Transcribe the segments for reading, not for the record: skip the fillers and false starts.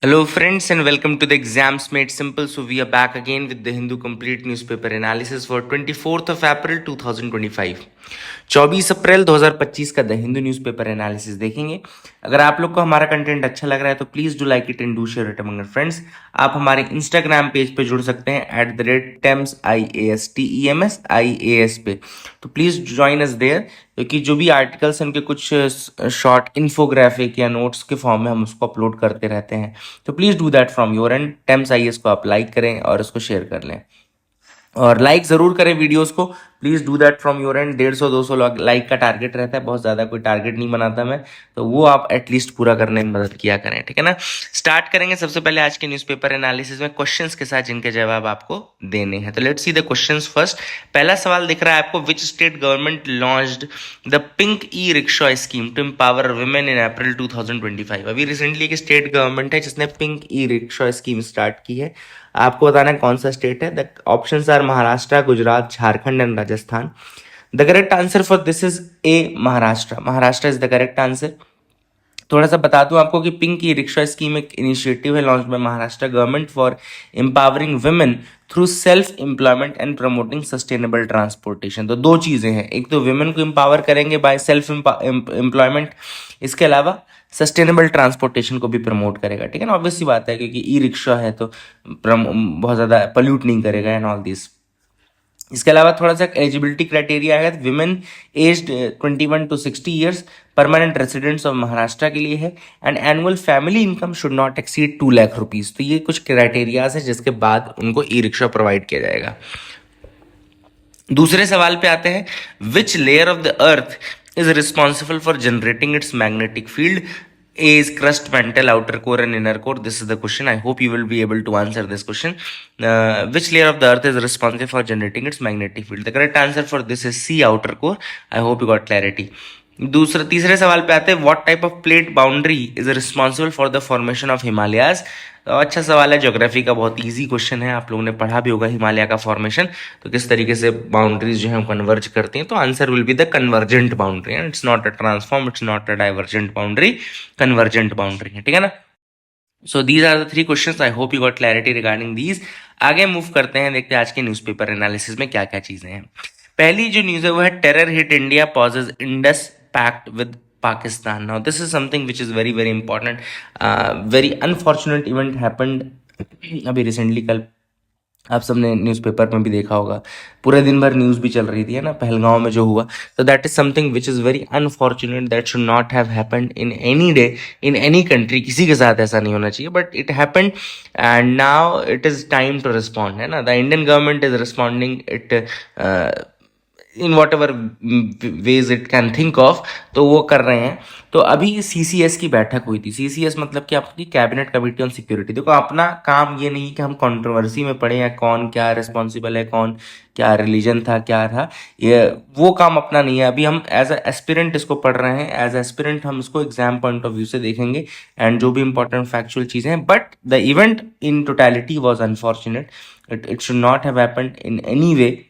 Hello, friends, and welcome to the Exams Made Simple. So, we are back again with the Hindu Complete Newspaper Analysis for 24th of April 2025. 24 अप्रैल 2025 का the Hindu newspaper analysis देखेंगे। अगर आप लोग को हमारा content अच्छा लग रहा है तो please do like it and do share it among your friends. आप हमारे इंस्टाग्राम पेज पे जुड़ सकते हैं @TEMS IAS पे, तो प्लीज़ ज्वाइन अस देयर, क्योंकि जो भी आर्टिकल्स हैं उनके कुछ शॉर्ट इन्फोग्राफिक या नोट्स के फॉर्म में हम उसको अपलोड करते रहते हैं। तो please do that from your end. टेम्स IAS को आप लाइक करें और उसको शेयर कर लें, और लाइक ज़रूर करें वीडियोस को। Please do that from your and. 150-200 like का टारगेट रहता है, बहुत ज़्यादा कोई टारगेट नहीं बनाता मैं, तो वो आप एटलीस्ट पूरा करने में मदद किया करें, ठीक है ना। स्टार्ट करेंगे सबसे पहले आज के न्यूज़पेपर एनालिसिस में क्वेश्चंस के साथ, जिनके जवाब आपको देने हैं। तो let's see the questions first. पहला सवाल दिख रहा है आपको, which state government launched the pink e rickshaw scheme to empower women in April 2025। अभी रिसेंटली एक स्टेट गवर्नमेंट है जिसने pink e rickshaw scheme start की है। आपको बताना है कौन सा स्टेट है। The options are Maharashtra, Gujarat, Jharkhand and Rajasthan. The correct answer for this is A, Maharashtra. Maharashtra is the correct answer. थोड़ा सा बता दूं आपको कि पिंक ई रिक्शा स्कीम एक इनिशिएटिव है launch by Maharashtra government for empowering women through self employment and promoting sustainable transportation. तो दो चीजें हैं, एक तो वुमेन को एम्पावर करेंगे बाय सेल्फ एम्प्लॉयमेंट, इसके अलावा सस्टेनेबल ट्रांसपोर्टेशन को भी प्रमोट करेगा, ठीक है ना। ऑब्वियस सी बात है, क्योंकि ई रिक्शा है तो बहुत ज़्यादा पोल्यूट नहीं करेगा एंड ऑल दिस। इसके अलावा थोड़ा सा एलिजिबिलिटी क्राइटेरिया है, women aged 21 to 60 years, permanent residents of Maharashtra के लिए है, and annual family income should not exceed 2 lakh rupees. तो ये कुछ क्राइटेरियाज है जिसके बाद उनको ई रिक्शा प्रोवाइड किया जाएगा। दूसरे सवाल पे आते हैं, which layer of the earth is responsible for generating it's magnetic field? A is crust, mantle, outer core and inner core. This is the question. I hope you will be able to answer this question. Which layer of the earth is responsible for generating its magnetic field? The correct answer for this is C, outer core. I hope you got clarity. तीसरे सवाल पे आते हैं, what type of plate boundary is responsible for the formation of Himalayas? तो अच्छा सवाल है, geography का बहुत इजी क्वेश्चन है, आप लोगों ने पढ़ा भी होगा हिमालय का फॉर्मेशन, तो किस तरीके से बाउंड्रीज जो है कन्वर्ज करती हैं। तो answer will be the convergent boundary, and it's not a transform, it's not a divergent boundary, convergent boundary है, ठीक है ना। So these are the 3 questions. I hope you got clarity regarding these. आगे move करते हैं, देखते हैं आज के न्यूज़पेपर एनालिसिस में क्या क्या चीजें हैं। पहली जो न्यूज़ है वो है, terror hit India pauses Indus pact with Pakistan. Now this is something which is very very important. Very unfortunate event happened अभी रिसेंटली, कल आप सबने न्यूज़पेपर में भी देखा होगा, पूरे दिन भर न्यूज़ भी चल रही थी, है ना, पहलगांव में जो हुआ। तो that is something which is very unfortunate, that should not have happened in any day in any country. किसी के साथ ऐसा नहीं होना चाहिए, but it happened and now it is time to respond, है ना। The Indian government is responding it in whatever ways it can think of, तो वो कर रहे हैं। तो अभी CCS की बैठक हुई थी। CCS मतलब कि आपकी कैबिनेट कमेटी ऑन सिक्योरिटी। देखो, अपना काम ये नहीं कि हम कंट्रोवर्सी में पड़े हैं, कौन क्या रिस्पॉन्सिबल है, कौन क्या रिलीजन था, क्या था, ये वो काम अपना नहीं है। अभी हम एज एस्पिरेंट इसको पढ़ रहे हैं, एज एस्पिरेंट हम इसको एग्जाम पॉइंट ऑफ व्यू से देखेंगे एंड जो भी इंपॉर्टेंट फैक्चुअल चीज़ें हैं, but the event in totality was unfortunate. It should not have happened in any way,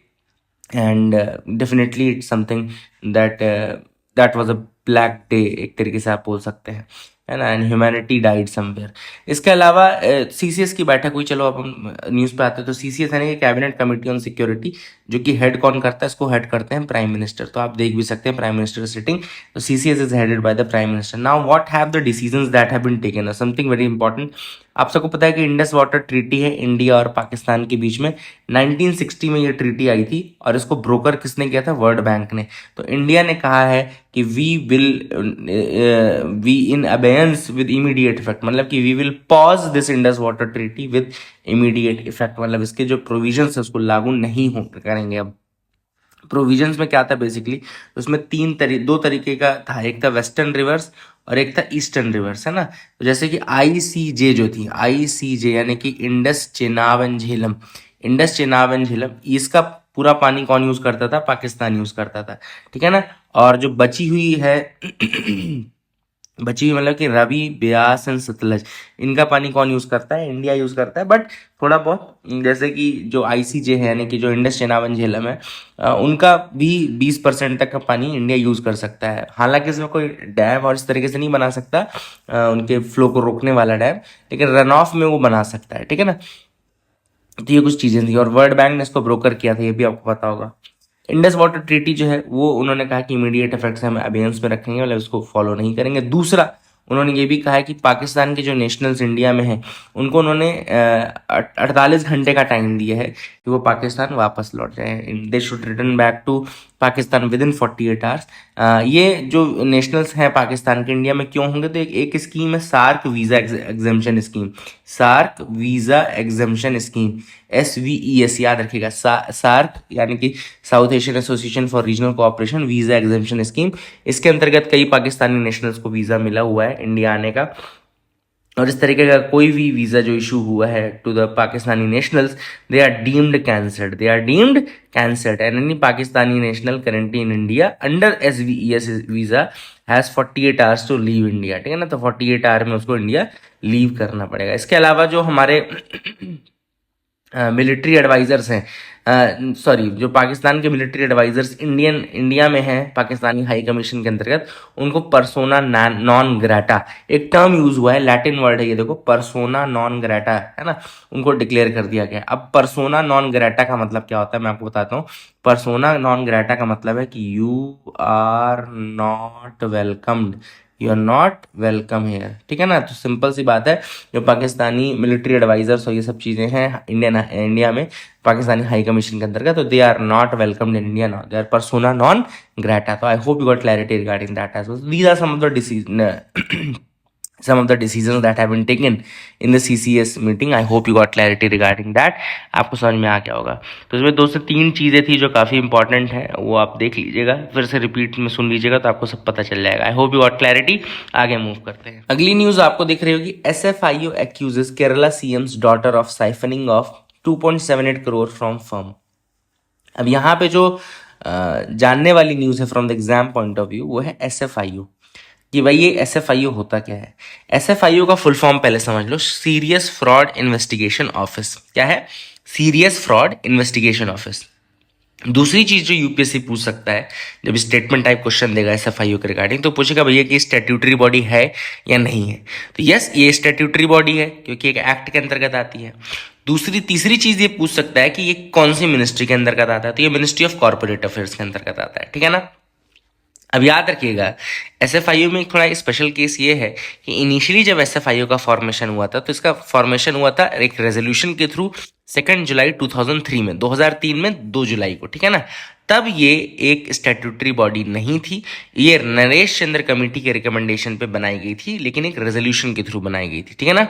and definitely it's something that was a black day, एक तरीके से आप बोल सकते हैं, है ना, एंड ह्यूमैनिटी डाइड समवेयर। इसके अलावा CCS की बैठक हुई। चलो अब हम न्यूज़ पे आते हैं। तो CCS यानी कि कैबिनेट कमेटी ऑन सिक्योरिटी, जो कि हेड कौन करता है, इसको हेड करते हैं प्राइम मिनिस्टर। तो आप देख भी सकते हैं प्राइम मिनिस्टर सिटिंग। तो CCS is headed by the prime minister. Now what have the decisions that have been taken, something very important. आप सबको पता है कि इंडस वाटर ट्रीटी है इंडिया और पाकिस्तान के बीच में। 1960 में ये ट्रीटी आई थी, और इसको ब्रोकर किसने किया था? वर्ल्ड बैंक ने। तो इंडिया ने कहा है कि we in abeyance with immediate effect, मतलब कि we will pause this Indus water treaty with immediate effect, मतलब इसके जो प्रोविजंस है उसको लागू नहीं करेंगे। अब प्रोविजंस में क्या था बेसिकली, उसमें दो तरीके का था, एक था वेस्टर्न रिवर्स और एक था ईस्टर्न रिवर्स, है ना। तो जैसे कि ICJ जो थी, ICJ यानी कि Indus Chenab and Jhelum, Indus Chenab and Jhelum, इसका पूरा पानी कौन यूज करता था? पाकिस्तान यूज करता था, ठीक है ना। और जो बची हुई है बची हुई मतलब कि रवि, ब्यास एंड सतलज, इनका पानी कौन यूज करता है? इंडिया यूज करता है। बट थोड़ा बहुत जैसे कि जो आईसीजे है यानी कि जो इंडस चेनाब झेलम है, उनका भी 20% तक का पानी इंडिया यूज कर सकता है। हालांकि इसमें कोई डैम और इस तरीके से नहीं बना सकता, उनके फ्लो को रोकने वाला डैम, लेकिन रन ऑफ में वो बना सकता है, ठीक है ना। तो ये कुछ चीजें थी, और वर्ल्ड बैंक ने इसको ब्रोकर किया था, ये भी आपको पता होगा। इंडस वाटर ट्रीटी जो है वो उन्होंने कहा कि इमीडिएट इफेक्ट से हम अबेयंस में रखेंगे, मतलब इसको फॉलो नहीं करेंगे। दूसरा, उन्होंने ये भी कहा है कि पाकिस्तान के जो नेशनल्स इंडिया में हैं उनको उन्होंने 48 घंटे का टाइम दिया है कि वो पाकिस्तान वापस लौट जाए। They should return back to Pakistan within 48 hours. ये जो नेशनल्स हैं पाकिस्तान के इंडिया में क्यों होंगे, तो एक स्कीम है SAARC visa exemption scheme. SAARC visa exemption scheme, SVES, याद रखिएगा। सार्क यानी कि South Asian Association for Regional Cooperation visa exemption scheme. इसके अंतर्गत कई पाकिस्तानी नेशनल्स को वीज़ा मिला हुआ है इंडिया आने का, और इस तरीके का कोई भी वीज़ा जो इशू हुआ है to the Pakistani nationals, they are deemed cancelled, they are deemed cancelled, and any Pakistani national currently in India under SVES visa has 48 hours to leave India, ठीक है ना। तो 48 आवर में उसको इंडिया लीव करना पड़ेगा। इसके अलावा जो हमारे मिलिट्री एडवाइजर्स हैं, सॉरी, जो पाकिस्तान के मिलिट्री एडवाइजर्स इंडिया में हैं पाकिस्तानी हाई कमीशन के अंतर्गत, उनको परसोना नॉन ग्रेटा, एक टर्म यूज हुआ है, लैटिन वर्ड है ये, देखो, परसोना नॉन ग्रेटा, है ना, उनको डिक्लेयर कर दिया गया। अब परसोना नॉन ग्रेटा का मतलब क्या होता है मैं आपको बताता हूँ। परसोना नॉन ग्रेटा का मतलब है कि you are not welcomed, you are not welcome here, ठीक है ना। तो सिंपल सी बात है, जो पाकिस्तानी मिलिट्री एडवाइजर्स और ये सब चीज़ें हैं इंडिया में पाकिस्तानी हाई कमीशन के अंतर्गत, तो they are not welcome in India, not they are persona non grata. तो I hope you got clarity regarding that as well. These are some of the decisions that have been taken in the CCS meeting. I hope you got clarity regarding that. आपको समझ में आ गया होगा। तो इसमें 2 से 3 चीज़ें थी जो काफ़ी इंपॉर्टेंट है, वो आप देख लीजिएगा, फिर से रिपीट में सुन लीजिएगा तो आपको सब पता चल जाएगा। I hope you got clarity. आगे मूव करते हैं। अगली न्यूज़ आपको दिख रही होगी, SFIO accuses Kerala CM's daughter of siphoning of 2.78 crore from firm. अब यहाँ पे जो जानने वाली न्यूज़ है from the exam point of view, वो है SFIO, कि भाई ये SFIO होता क्या है। SFIO का फुल फॉर्म पहले समझ लो, सीरियस फ्रॉड इन्वेस्टिगेशन ऑफिस। क्या है? Serious fraud investigation office. दूसरी चीज जो यूपीएससी पूछ सकता है, जब स्टेटमेंट टाइप क्वेश्चन देगा SFIO के रिगार्डिंग, तो पूछेगा भैया कि स्टैट्यूटरी बॉडी है या नहीं है। तो यस, ये स्टैट्यूटरी बॉडी है क्योंकि एक एक्ट के अंतर्गत आती है। तीसरी चीज ये पूछ सकता है कि ये कौन सी मिनिस्ट्री के अंतर्गत आता है, तो ये मिनिस्ट्री ऑफ कॉर्पोरेट अफेयर्स के अंतर्गत आता है, ठीक है ना। अब याद रखिएगा, SFIO में एक थोड़ा स्पेशल केस ये है कि इनिशियली जब SFIO का फॉर्मेशन हुआ था, तो इसका फॉर्मेशन हुआ था एक रेजोल्यूशन के थ्रू 2 जुलाई 2003 में, 2003 में 2 जुलाई को, ठीक है ना। तब ये एक स्टैट्यूटरी बॉडी नहीं थी, ये नरेश चंद्र कमेटी के रिकमेंडेशन पे बनाई गई थी, लेकिन एक रेजोल्यूशन के थ्रू बनाई गई थी, ठीक है ना।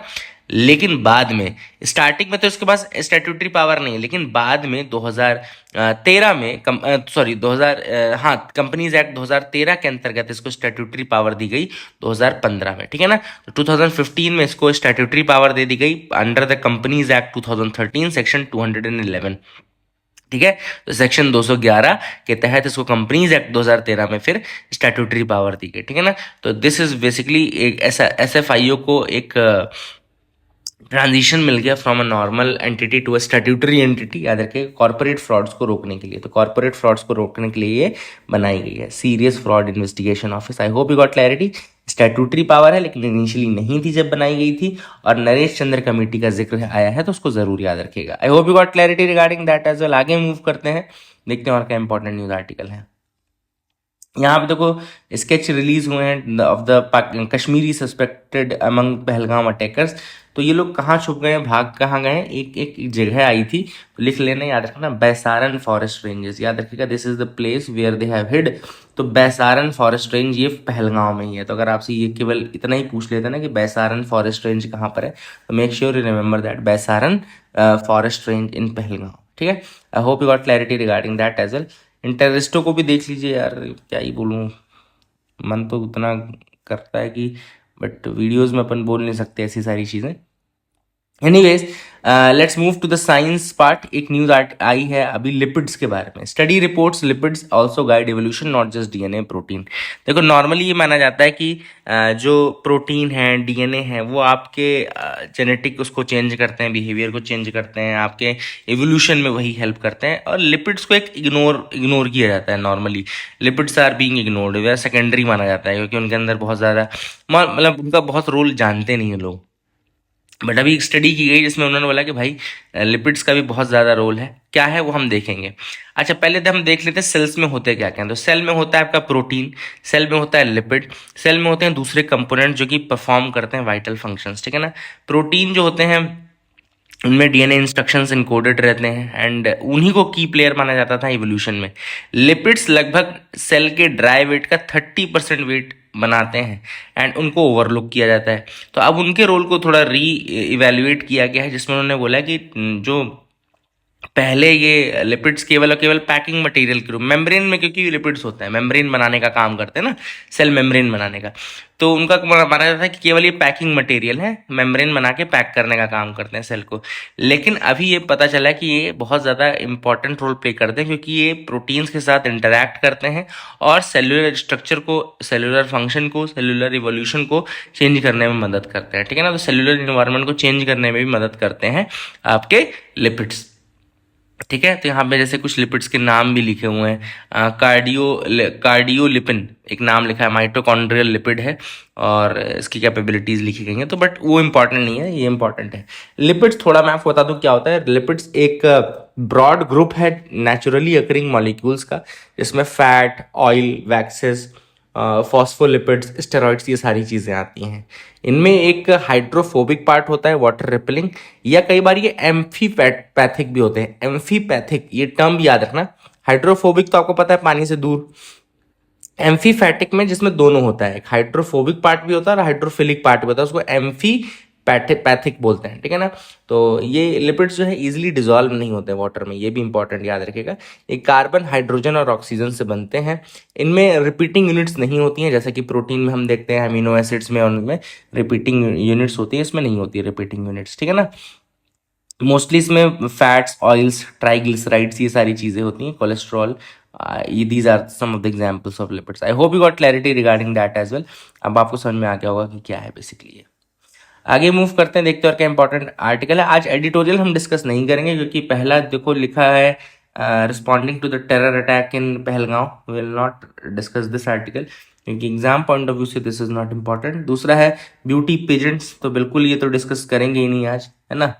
लेकिन बाद में, स्टार्टिंग में तो इसके पास स्टैट्यूटरी पावर नहीं है, लेकिन बाद में 2013 में सॉरी 2000 हाँ, कंपनीज एक्ट 2013 के अंतर्गत इसको स्टैट्यूटरी पावर दी गई 2015 में, ठीक है ना। तो 2015 में इसको स्टैट्यूटरी पावर दे दी गई under the companies act 2013 section 211, ठीक है। तो सेक्शन 211 के तहत इसको कंपनीज एक्ट 2013 में फिर स्टैट्यूटरी पावर दी गई, ठीक है ना। तो दिस इज बेसिकली एक ऐसा SFIO को एक ट्रांजिशन मिल गया from a normal entity to a statutory entity, याद रखिए, कॉर्पोरेट फ्रॉड्स को रोकने के लिए। तो कॉर्पोरेट फ्रॉड्स को रोकने के लिए ये बनाई गई है, serious fraud investigation office. I hope you got clarity. Statutory power है, लेकिन इनिशियली नहीं थी जब बनाई गई थी, और नरेश चंद्र कमेटी का जिक्र आया है, तो उसको जरूर याद रखिएगा। I hope you got clarity regarding that as well. आगे मूव करते हैं, देखते हैं और क्या इंपॉर्टेंट न्यूज आर्टिकल है। यहाँ पे देखो, स्केच रिलीज हुए हैं of the Kashmiri suspected among Pahalgam attackers. तो ये लोग कहाँ छुप गए हैं, भाग कहाँ गए हैं, एक जगह आई थी, तो लिख लेना, याद रखना, बैसारन फॉरेस्ट रेंजेस, याद रखिएगा, this is the place where they have hid. तो बैसारन फॉरेस्ट रेंज ये पहलगांव में ही है। तो अगर आपसे ये केवल इतना ही पूछ लेते ना कि बैसारन फॉरेस्ट रेंज कहाँ पर है, तो make sure you remember that Baisaran forest range in Pahalgam, ठीक है। I hope you got clarity regarding that as well. इन टेररिस्टों को भी देख लीजिए यार, क्या ही बोलूँ, मन तो उतना करता है कि, बट वीडियोस में अपन बोल नहीं सकते ऐसी सारी चीज़ें। Anyways, let's move to the science part. एक न्यूज आई है अभी लिपिड्स के बारे में। Study reports lipids also guide evolution, not just DNA protein. देखो नॉर्मली ये माना जाता है कि जो प्रोटीन है, डीएनए है, वो आपके जेनेटिक उसको चेंज करते हैं, बिहेवियर को चेंज करते हैं, आपके एवोल्यूशन में वही हेल्प करते हैं। और लिपिड्स को एक इग्नोर किया जाता है normally. Lipids are being ignored, वे सेकेंडरी माना जाता है क्योंकि उनके अंदर बहुत ज़्यादा मतलब उनका बहुत रोल जानते नहीं है लोग। बट अभी एक स्टडी की गई जिसमें उन्होंने बोला कि भाई लिपिड्स का भी बहुत ज़्यादा रोल है। क्या है वो हम देखेंगे। अच्छा, पहले तो हम देख लेते हैं सेल्स में होते क्या क्या हैं। तो सेल में होता है आपका प्रोटीन, सेल में होता है लिपिड, सेल में होते हैं दूसरे कंपोनेंट जो कि परफॉर्म करते हैं वाइटल फंक्शंस, ठीक है ना। प्रोटीन जो होते हैं उनमें डीएनए इंस्ट्रक्शंस इनकोडेड रहते हैं एंड उन्हीं को की प्लेयर माना जाता था इवोल्यूशन में। लिपिड्स लगभग सेल के ड्राई वेट का 30% वेट बनाते हैं एंड उनको ओवरलुक किया जाता है। तो अब उनके रोल को थोड़ा री इवेल्युएट किया गया है, जिसमें उन्होंने बोला कि जो पहले ये लिपिड्स केवल और केवल पैकिंग मटेरियल के रूप मेम्ब्रेन में, क्योंकि लिपिड्स होता है मेम्ब्रेन बनाने का काम करते हैं ना, सेल मेम्ब्रेन बनाने का, तो उनका माना जाता है कि केवल ये पैकिंग मटेरियल है, मेम्ब्रेन बना के पैक करने का काम करते हैं सेल को। लेकिन अभी ये पता चला है कि ये बहुत ज़्यादा इंपॉर्टेंट रोल प्ले करते हैं क्योंकि ये प्रोटीन्स के साथ इंटरैक्ट करते हैं और सेलुलर स्ट्रक्चर को, सेलुलर फंक्शन को, सेलुलर इवोल्यूशन को चेंज करने में मदद करते हैं, ठीक है ना। तो सेलुलर इन्वायरमेंट को चेंज करने में भी मदद करते हैं आपके लिपिड्स, ठीक है। तो यहाँ पे जैसे कुछ लिपिड्स के नाम भी लिखे हुए हैं। कार्डियोलिपिन एक नाम लिखा है, माइटोकॉन्ड्रियल लिपिड है और इसकी कैपेबिलिटीज लिखी गई हैं। तो बट वो इंपॉर्टेंट नहीं है, ये इंपॉर्टेंट है। लिपिड्स थोड़ा मैं आपको बता दूं क्या होता है। लिपिड्स एक ब्रॉड ग्रुप है नेचुरली अकरिंग मॉलिक्यूल्स का, जिसमें fat, oil, waxes, phospholipids, steroids, ये सारी चीज़ें आती हैं। इनमें एक हाइड्रोफोबिक पार्ट होता है वाटर रिपेलिंग, या कई बार ये एम्फीपैथिक भी होते हैं। एम्फीपैथिक ये टर्म भी याद रखना। हाइड्रोफोबिक तो आपको पता है पानी से दूर, एम्फीपैथिक में जिसमें दोनों होता है, एक हाइड्रोफोबिक पार्ट भी होता है और हाइड्रोफिलिक पार्ट भी होता है, उसको एम्फीपैथिक बोलते हैं, ठीक है ना। तो ये लिपिड्स जो है इजीली डिजॉल्व नहीं होते वाटर में, ये भी इंपॉर्टेंट याद रखिएगा। ये कार्बन, हाइड्रोजन और ऑक्सीजन से बनते हैं। इनमें रिपीटिंग यूनिट्स नहीं होती हैं, जैसे कि प्रोटीन में हम देखते हैं अमीनो एसिड्स में उनमें रिपीटिंग यूनिट्स होती है, इसमें नहीं होती है रिपीटिंग यूनिट्स, ठीक है ना। मोस्टली इसमें फैट्स, ऑयल्स, ट्राइग्लिसराइड्स, ये सारी चीज़ें होती हैं, कोलेस्ट्रॉल, ये these are some of the examples of lipids. I hope you got clarity regarding that as well. अब आपको समझ में आ गया होगा कि क्या है बेसिकली ये। आगे मूव करते हैं, देखते हैं और क्या इंपॉर्टेंट आर्टिकल है। आज एडिटोरियल हम डिस्कस नहीं करेंगे क्योंकि पहला देखो लिखा है responding to the terror attack in Pahalgam. Will not discuss this article क्योंकि एग्जाम पॉइंट ऑफ व्यू से दिस इज नॉट इम्पॉर्टेंट। दूसरा है ब्यूटी पेजेंट्स, तो बिल्कुल ये तो डिस्कस करेंगे ही नहीं आज, है ना,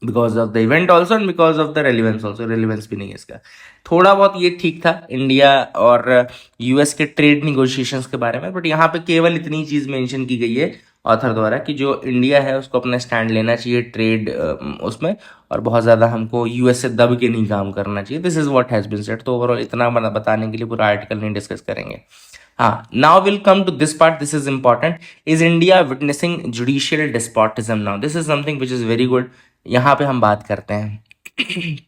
because of the event also and because of the relevance also. Relevance भी नहीं है इसका। थोड़ा बहुत ये ठीक था इंडिया और यूएस के ट्रेड निगोशिएशंस के बारे में, बट यहाँ पे केवल इतनी चीज मेंशन की गई है ऑथर द्वारा कि जो इंडिया है उसको अपना स्टैंड लेना चाहिए ट्रेड उसमें, और बहुत ज़्यादा हमको यूएस से दब के नहीं काम करना चाहिए। This is what has been said. तो ओवरऑल इतना बताने के लिए पूरा आर्टिकल नहीं डिस्कस करेंगे। हाँ, now will come to this part, this is important. Is India witnessing judicial despotism now? This is something which is very good. यहाँ पे हम बात करते हैं।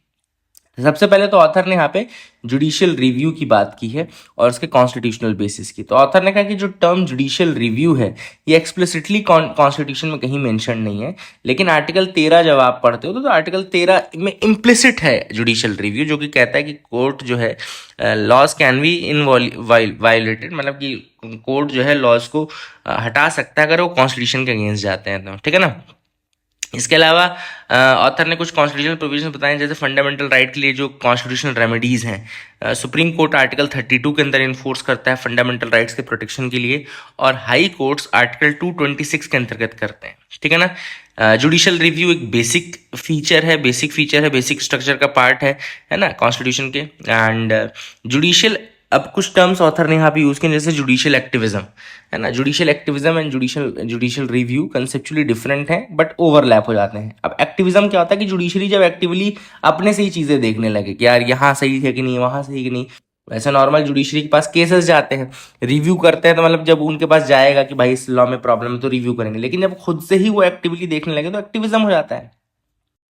सबसे पहले तो ऑथर ने यहाँ पे जुडिशियल रिव्यू की बात की है और उसके कॉन्स्टिट्यूशनल बेसिस की। तो ऑथर ने कहा कि जो टर्म जुडिशियल रिव्यू है ये एक्सप्लिसिटली कॉन्स्टिट्यूशन में कहीं मेंशन नहीं है, लेकिन आर्टिकल 13 जब आप पढ़ते हो तो आर्टिकल 13 में इम्प्लिसिट है जुडिशियल रिव्यू, जो कि कहता है कि कोर्ट जो है लॉज कैन बी वायलेटेड, मतलब कि कोर्ट जो है लॉज को हटा सकता है अगर वो कॉन्स्टिट्यूशन के अगेंस्ट जाते हैं तो, ठीक है ना। इसके अलावा ऑथर ने कुछ कॉन्स्टिट्यूशनल प्रोविजन बताए, जैसे फंडामेंटल राइट के लिए जो कॉन्स्टिट्यूशनल रेमेडीज हैं, सुप्रीम कोर्ट आर्टिकल 32 के अंदर इन्फोर्स करता है फंडामेंटल राइट्स के प्रोटेक्शन के लिए, और हाई कोर्ट्स आर्टिकल 226 के अंतर्गत करते हैं, ठीक है ना। जुडिशियल रिव्यू एक बेसिक फीचर है, बेसिक स्ट्रक्चर का पार्ट है ना कॉन्स्टिट्यूशन के। एंड जुडिशियल, अब कुछ टर्म्स ऑथर ने यहाँ पे यूज किए जैसे जुडिशियल एक्टिविज्म, है ना। Judicial activism and judicial review conceptually different हैं बट ओवरलैप हो जाते हैं। अब एक्टिविज्म क्या होता है कि जुडिशरी जब एक्टिवली अपने से ही चीजें देखने लगे कि यार यहाँ सही है कि नहीं, वहां सही कि नहीं। वैसे नॉर्मल जुडिशरी के पास केसेस जाते हैं, रिव्यू करते हैं, तो मतलब जब उनके पास जाएगा कि भाई इस लॉ में प्रॉब्लम है तो रिव्यू करेंगे, लेकिन जब खुद से ही वो एक्टिवली देखने लगे तो एक्टिविज्म हो जाता है।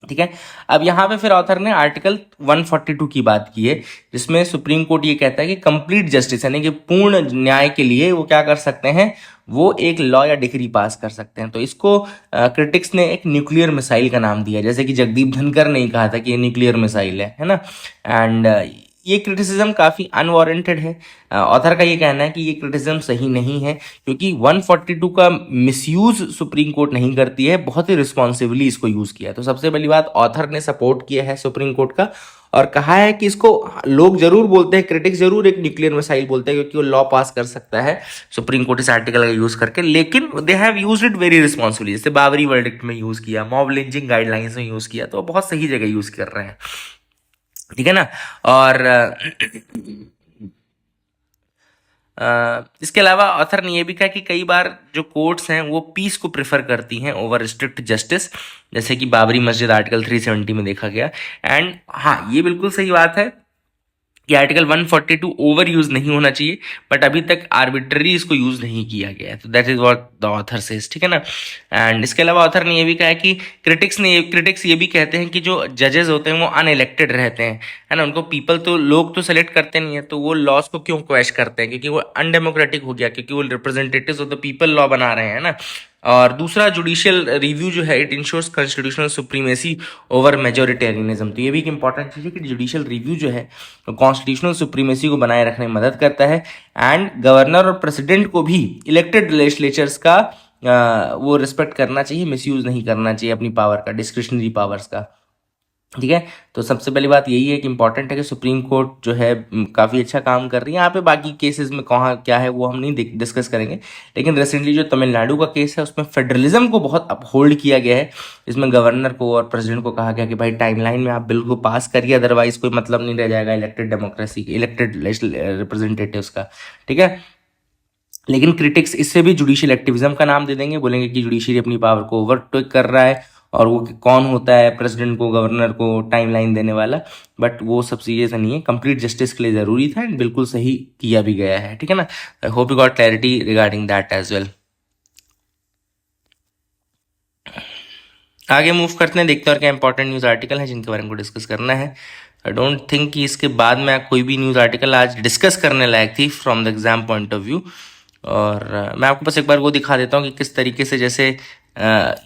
ठीक है। अब यहाँ पे फिर ऑथर ने आर्टिकल 142 की बात की है, जिसमें सुप्रीम कोर्ट ये कहता है कि कंप्लीट जस्टिस यानी कि पूर्ण न्याय के लिए वो क्या कर सकते हैं, वो एक लॉ या डिग्री पास कर सकते हैं। तो इसको क्रिटिक्स ने एक न्यूक्लियर मिसाइल का नाम दिया, जैसे कि जगदीप धनकर ने कहा था कि ये न्यूक्लियर मिसाइल है ना। एंड ये क्रिटिसिज्म काफ़ी अनवारंटेड है। ऑथर का ये कहना है कि ये क्रिटिसिज्म सही नहीं है, क्योंकि 142 का मिसयूज सुप्रीम कोर्ट नहीं करती है, बहुत ही रिस्पॉन्सिबली इसको यूज़ किया है। तो सबसे पहली बात, ऑथर ने सपोर्ट किया है सुप्रीम कोर्ट का और कहा है कि इसको लोग जरूर बोलते हैं, क्रिटिक्स जरूर एक न्यूक्लियर मिसाइल बोलते हैं, क्योंकि वो लॉ पास कर सकता है सुप्रीम कोर्ट इस आर्टिकल का यूज़ करके, लेकिन they have used it very responsibly. जैसे बाबरी वर्डिक्ट में यूज़ किया, मॉब लिंचिंग गाइडलाइंस में यूज़ किया, तो बहुत सही जगह यूज़ कर रहे हैं, ठीक है ना। और इसके अलावा ऑथर ने यह भी कहा कि कई बार जो कोर्ट्स हैं वो पीस को प्रेफर करती हैं ओवर स्ट्रिक्ट जस्टिस, जैसे कि बाबरी मस्जिद आर्टिकल 370 में देखा गया। एंड हाँ, ये बिल्कुल सही बात है कि आर्टिकल 142 ओवर यूज नहीं होना चाहिए, बट अभी तक आर्बिट्ररी इसको यूज नहीं किया गया है। तो that is what the author says, ठीक है ना। एंड इसके अलावा ऑथर ने ये भी कहा है कि क्रिटिक्स ये भी कहते हैं कि जो जजेस होते हैं वो अनइलेक्टेड रहते हैं, है ना, उनको लोग तो सेलेक्ट करते नहीं है, तो वो लॉज को क्यों क्वेश करते हैं, क्योंकि वो अनडेमोक्रेटिक हो गया, क्योंकि वो representatives of the people law बना रहे हैं ना। और दूसरा, जुडिशियल रिव्यू जो है it ensures constitutional supremacy over majoritarianism. तो ये भी एक इंपॉर्टेंट चीज़ है कि जुडिशियल रिव्यू जो है कॉन्स्टिट्यूशनल सुप्रीमेसी को बनाए रखने में मदद करता है। एंड गवर्नर और प्रेसिडेंट को भी इलेक्टेड लेजिस्लेचर्स का वो रिस्पेक्ट करना चाहिए, मिसयूज नहीं करना चाहिए अपनी पावर का, डिस्क्रिशनरी पावर्स का, ठीक है। तो सबसे पहली बात यही है कि इंपॉर्टेंट है कि सुप्रीम कोर्ट जो है काफ़ी अच्छा काम कर रही है। यहाँ पे बाकी केसेस में कहाँ क्या है वो हम नहीं डिस्कस करेंगे, लेकिन रिसेंटली जो तमिलनाडु का केस है उसमें फेडरलिज्म को बहुत अपहोल्ड किया गया है। इसमें गवर्नर को और प्रेसिडेंट को कहा गया कि भाई टाइमलाइन में आप बिल को पास करिए, अदरवाइज कोई मतलब नहीं रह जाएगा इलेक्टेड डेमोक्रेसी, इलेक्टेड रिप्रेजेंटेटिव्स का, ठीक है। लेकिन क्रिटिक्स इससे भी जुडिशियल एक्टिविज्म का नाम दे देंगे, बोलेंगे कि जुडिशरी अपनी पावर को ओवरटेक कर रहा है, और वो कौन होता है प्रेसिडेंट को, गवर्नर को टाइमलाइन देने वाला। बट वो सब चीज़ें से नहीं है, कंप्लीट जस्टिस के लिए ज़रूरी था एंड बिल्कुल सही किया भी गया है, ठीक है ना। I hope you got clarity regarding that as well. आगे मूव करते हैं, देखते हैं और क्या इंपॉर्टेंट न्यूज़ आर्टिकल है जिनके बारे में डिस्कस करना है। आई डोंट थिंक कि इसके बाद में कोई भी न्यूज़ आर्टिकल आज डिस्कस करने लायक थी from the exam point of view. और मैं आपको बस एक बार वो दिखा देता हूँ कि किस तरीके से, जैसे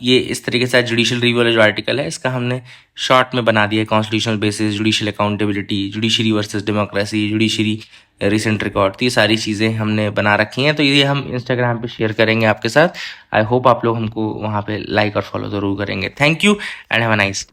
ये इस तरीके से जुडिशियल रिव्यू वाला जो आर्टिकल है इसका हमने शॉर्ट में बना दिया है, constitutional basis, judicial accountability, judiciary versus democracy, judiciary recent record, तो ये सारी चीज़ें हमने बना रखी हैं। तो ये हम इंस्टाग्राम पे शेयर करेंगे आपके साथ। आई होप आप लोग हमको वहाँ पे लाइक और फॉलो ज़रूर करेंगे। Thank you and have a nice